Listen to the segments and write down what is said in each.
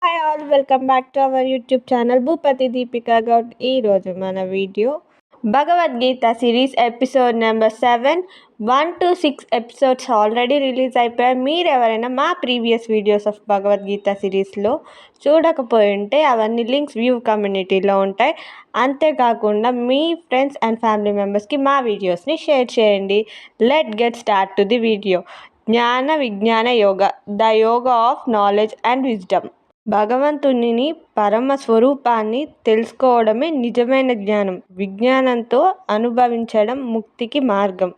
Hi all welcome back to our YouTube channel Bhupathi Deepika Goud. ఈరోజు మన video Bhagavad Gita series episode number 7. 1 to 6 episodes already release అయిపోయాయి. మీరు ఎవరైనా మా ప్రీవియస్ వీడియోస్ ఆఫ్ భగవద్గీత సిరీస్లో చూడకపోయి ఉంటే అవన్నీ లింక్స్ వ్యూ కమ్యూనిటీలో ఉంటాయి. అంతేకాకుండా మీ ఫ్రెండ్స్ అండ్ ఫ్యామిలీ మెంబర్స్కి మా వీడియోస్ని షేర్ చేయండి. Let get start to the video. Jnana Vijnana Yoga, the yoga of knowledge and wisdom. భగవంతుని పరమ స్వరూపాన్ని తెలుసుకోవడమే నిజమైన జ్ఞానం. విజ్ఞానంతో అనుభవించడం ముక్తికి మార్గం.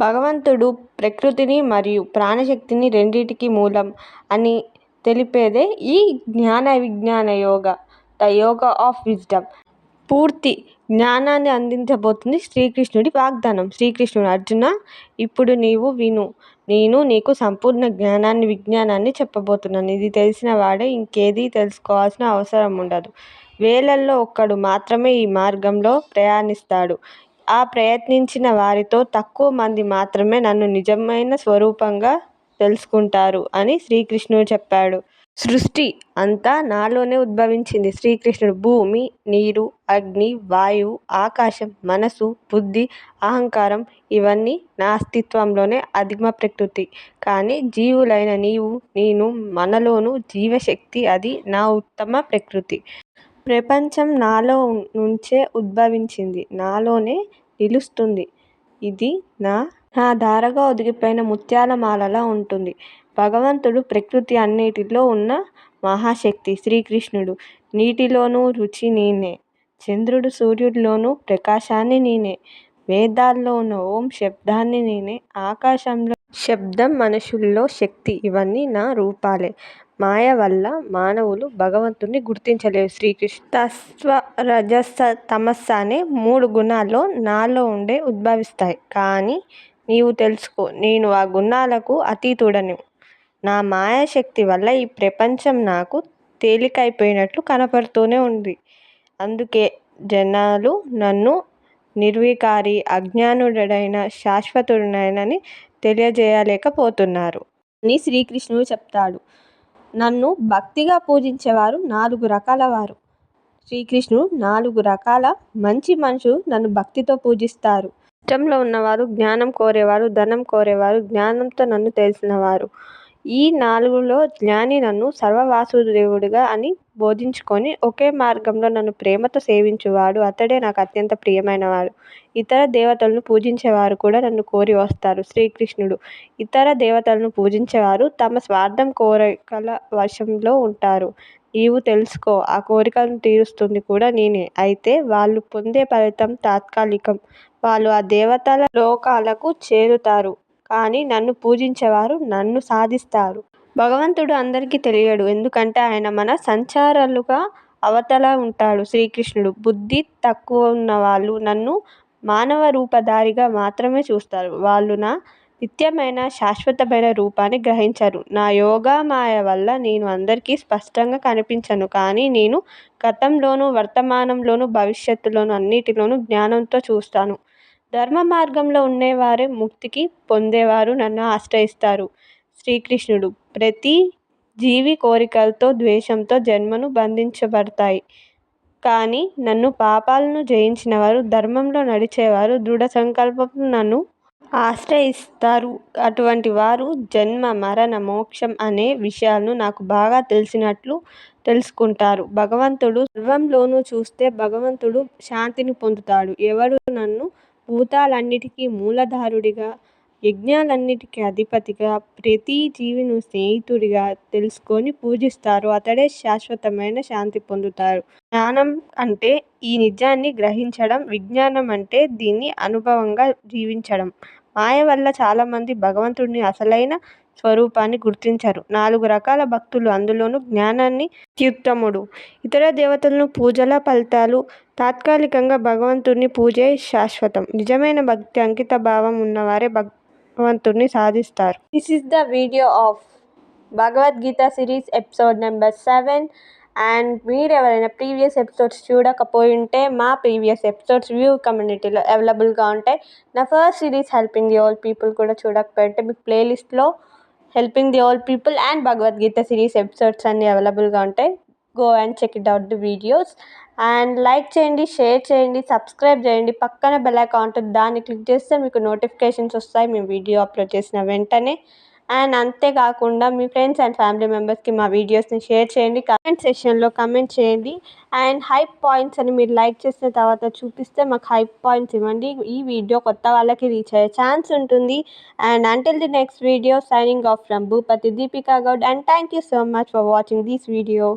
భగవంతుడు ప్రకృతిని మరియు ప్రాణశక్తిని రెండింటికి మూలం అని తెలిపేదే ఈ జ్ఞాన Vijnana Yoga, the yoga of wisdom. పూర్తి జ్ఞానాన్ని అందించబోతుంది శ్రీకృష్ణుడి వాగ్దానం. శ్రీకృష్ణుడు: అర్జున, ఇప్పుడు నీవు విను. నేను నీకు సంపూర్ణ జ్ఞానాన్ని విజ్ఞానాన్ని చెప్పబోతున్నాను. ఇది తెలిసిన వాడే ఇంకేదీ తెలుసుకోవాల్సిన అవసరం ఉండదు. వేలల్లో ఒక్కడు మాత్రమే ఈ మార్గంలో ప్రయాణిస్తాడు. ఆ ప్రయత్నించిన వారితో తక్కువ మంది మాత్రమే నన్ను నిజమైన స్వరూపంగా తెలుసుకుంటారు అని శ్రీకృష్ణుడు చెప్పాడు. సృష్టి అంతా నాలోనే ఉద్భవించింది. శ్రీకృష్ణుడు: భూమి, నీరు, అగ్ని, వాయువు, ఆకాశం, మనసు, బుద్ధి, అహంకారం ఇవన్నీ నా అస్తిత్వంలోనే ఆదిమ ప్రకృతి. కానీ జీవులైన నీవు, నేను, మనలోను జీవశక్తి, అది నా ఉత్తమ ప్రకృతి. ప్రపంచం నాలో నుంచే ఉద్భవించింది, నాలోనే నిలుస్తుంది. ఇది నా ధారగా ఒదిగిపోయిన ముత్యాల మాలలా ఉంటుంది. భగవంతుడు ప్రకృతి అన్నిటిలో ఉన్న మహాశక్తి. శ్రీకృష్ణుడు: నీటిలోనూ రుచి నేనే, చంద్రుడు సూర్యుడిలోనూ ప్రకాశాన్ని నేనే, వేదాల్లో ఉన్న ఓం శబ్దాన్ని నేనే, ఆకాశంలో శబ్దం, మనుషుల్లో శక్తి ఇవన్నీ నా రూపాలే. మాయ వల్ల మానవులు భగవంతుణ్ణి గుర్తించలేరు. శ్రీకృష్ణ: సత్వ రజస తమస్స అనే 3 గుణాల్లో నాలో ఉండే ఉద్భవిస్తాయి. కానీ నీవు తెలుసుకో, నేను ఆ గుణాలకు అతీతుడను. నా మాయాశక్తి వల్ల ఈ ప్రపంచం నాకు తేలికైపోయినట్లు కనపడుతూనే ఉంది. అందుకే జనాలు నన్ను నిర్వికారి, అజ్ఞానుడైన శాశ్వతుడనని తెలియజేయలేకపోతున్నారు అని శ్రీకృష్ణుడు చెప్తాడు. నన్ను భక్తిగా పూజించేవారు 4 రకాల వారు. శ్రీకృష్ణుడు: 4 రకాల మంచి మనుషులు నన్ను భక్తితో పూజిస్తారు. ఇష్టంలో ఉన్నవారు, జ్ఞానం కోరేవారు, ధనం కోరేవారు, జ్ఞానంతో నన్ను తెలిసినవారు. ఈ 4లో జ్ఞాని నన్ను సర్వవాసుదేవుడిగా అని బోధించుకొని ఒకే మార్గంలో నన్ను ప్రేమతో సేవించువాడు, అతడే నాకు అత్యంత ప్రియమైనవాడు. ఇతర దేవతలను పూజించేవారు కూడా నన్ను కోరి వస్తారు. శ్రీకృష్ణుడు: ఇతర దేవతలను పూజించేవారు తమ స్వార్థం, కోరికల వశంలో ఉంటారు. నీవు తెలుసుకో, ఆ కోరికలను తీరుస్తుంది కూడా నేనే. అయితే వాళ్ళు పొందే ఫలితం తాత్కాలికం. వాళ్ళు ఆ దేవతల లోకాలకు చేరుతారు. కానీ నన్ను పూజించేవారు నన్ను సాధిస్తారు. భగవంతుడు అందరికీ తెలియడు, ఎందుకంటే ఆయన మన సంచారులుగా అవతల ఉంటాడు. శ్రీకృష్ణుడు: బుద్ధి తక్కువ ఉన్నవాళ్ళు నన్ను మానవ రూపధారిగా మాత్రమే చూస్తారు. వాళ్ళు నా నిత్యమైన శాశ్వతమైన రూపాన్ని గ్రహించరు. నా యోగా మాయ వల్ల నేను అందరికీ స్పష్టంగా కనిపించను. కానీ నేను గతంలోనూ, వర్తమానంలోనూ, భవిష్యత్తులోనూ అన్నిటిలోనూ జ్ఞానంతో చూస్తాను. ధర్మ మార్గంలో ఉండేవారే ముక్తికి పొందేవారు నన్ను ఆశ్రయిస్తారు. శ్రీకృష్ణుడు: ప్రతి జీవి కోరికలతో, ద్వేషంతో జన్మను బంధించబడతాయి. కానీ నన్ను పాపాలను జయించిన వారు, ధర్మంలో నడిచేవారు, దృఢ సంకల్పంతో నన్ను ఆశ్రయిస్తారు. అటువంటి వారు జన్మ, మరణ, మోక్షం అనే విషయాలను నాకు బాగా తెలిసినట్లు తెలుసుకుంటారు. భగవంతుడు సర్వంలోనూ చూస్తే భగవంతుడు శాంతిని పొందుతాడు. ఎవరు నన్ను భూతాలన్నిటికీ మూలాధారుడిగా, యజ్ఞాలన్నిటికీ అధిపతిగా, ప్రతి జీవిని స్నేహితుడిగా తెలుసుకొని పూజిస్తారో అతడే శాశ్వతమైన శాంతి పొందుతారు. జ్ఞానం అంటే ఈ నిజాన్ని గ్రహించడం, విజ్ఞానం అంటే దీన్ని అనుభవంగా జీవించడం. మాయ వల్ల చాలామంది భగవంతుడిని అసలైన స్వరూపాన్ని గుర్తించరు. 4 రకాల భక్తులు, అందులోనూ జ్ఞానాన్ని అత్యుత్తముడు. ఇతర దేవతలను పూజల ఫలితాలు తాత్కాలికంగా, భగవంతుని పూజే శాశ్వతం. నిజమైన భక్తి, అంకిత భావం ఉన్నవారే భగవంతుడిని సాధిస్తారు. This is the video of Bhagavad Gita series episode number 7. And మీరు ఎవరైనా ప్రీవియస్ ఎపిసోడ్స్ చూడకపోయి ఉంటే మా ప్రీవియస్ ఎపిసోడ్స్ వ్యూ కమ్యూనిటీలో అవైలబుల్గా ఉంటాయి. నా first series helping the old people కూడా చూడకపోయి ఉంటే మీకు ప్లేలిస్ట్లో helping the old people and Bhagavad Gita series episodes అన్నీ అవైలబుల్గా ఉంటాయి. Go and check it out the videos. And like చేయండి, షేర్ చేయండి, సబ్స్క్రైబ్ చేయండి. పక్కన బెల్ ఐకాన్ ఉంటుంది, దాన్ని క్లిక్ చేస్తే మీకు నోటిఫికేషన్స్ వస్తాయి మేము వీడియో అప్లోడ్ చేసిన వెంటనే. అండ్ అంతేకాకుండా మీ ఫ్రెండ్స్ అండ్ ఫ్యామిలీ మెంబర్స్కి మా వీడియోస్ని షేర్ చేయండి. కమెంట్ సెక్షన్లో కమెంట్ చేయండి. అండ్ హైప్ పాయింట్స్ అని మీరు లైక్ చేసిన తర్వాత చూపిస్తే మాకు హైప్ పాయింట్స్ ఇవ్వండి. ఈ వీడియో కొత్త వాళ్ళకి రీచ్ అయ్యే ఛాన్స్ ఉంటుంది. And until the next video, signing off from Bhupati Deepika Gaud, and thank you so much for watching this video.